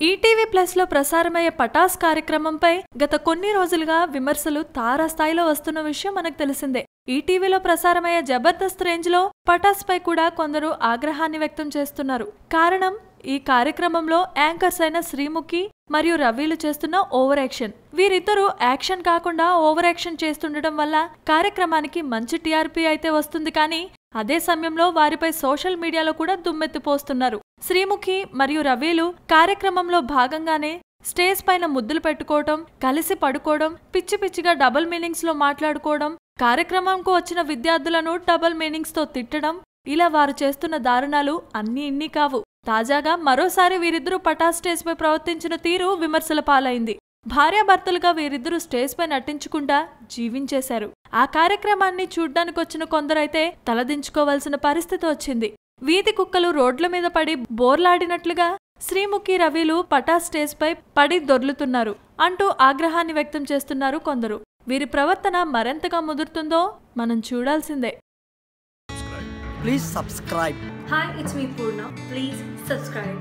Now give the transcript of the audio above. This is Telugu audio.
ఈటీవీ ప్లస్ లో ప్రసారమయ్యే పటాస్ కార్యక్రమంపై గత కొన్ని రోజులుగా విమర్శలు తారాస్థాయిలో వస్తున్న విషయం మనకు తెలిసిందే. ఈటీవీలో ప్రసారమయ్యే జబర్దస్త్ రేంజ్ లో పటాస్ పై కూడా కొందరు ఆగ్రహాన్ని వ్యక్తం చేస్తున్నారు. కారణం ఈ కార్యక్రమంలో యాంకర్స్ అయిన శ్రీముఖి మరియు రవిలు చేస్తున్న ఓవర్ యాక్షన్. వీరిద్దరూ యాక్షన్ కాకుండా ఓవర్ యాక్షన్ చేస్తుండటం వల్ల కార్యక్రమానికి మంచి టీఆర్పీ అయితే వస్తుంది, కానీ అదే సమయంలో వారిపై సోషల్ మీడియాలో కూడా దుమ్మెత్తిపోస్తున్నారు. శ్రీముఖి మరియు రవిలు కార్యక్రమంలో భాగంగానే స్టేజ్ పైన ముద్దులు పెట్టుకోవడం, కలిసి పడుకోవడం, పిచ్చి పిచ్చిగా డబుల్ మీనింగ్స్ లో మాట్లాడుకోవడం, కార్యక్రమంకు వచ్చిన విద్యార్థులను డబుల్ మీనింగ్స్ తో తిట్టడం, ఇలా వారు చేస్తున్న దారుణాలు అన్నీ ఇన్ని కావు. తాజాగా మరోసారి వీరిద్దరూ పటాస్ స్టేజ్ పై ప్రవర్తించిన తీరు విమర్శల పాలైంది. భార్యాభర్తలుగా వీరిద్దరూ స్టేజ్ పై నటించకుండా జీవించేశారు. ఆ కార్యక్రమాన్ని చూడ్డానికొచ్చిన కొందరైతే తలదించుకోవాల్సిన పరిస్థితి వచ్చింది. వీధి కుక్కలు రోడ్ల మీద పడి బోర్లాడినట్లుగా శ్రీముఖి రవిలు పటాస్ స్టేజ్ పై పడి దొర్లుతున్నారు అంటూ ఆగ్రహాన్ని వ్యక్తం చేస్తున్నారు కొందరు. వీరి ప్రవర్తన మరెంతగా ముదురుతుందో మనం చూడాల్సిందే. Please subscribe. Hi, it's me Purna. Please subscribe.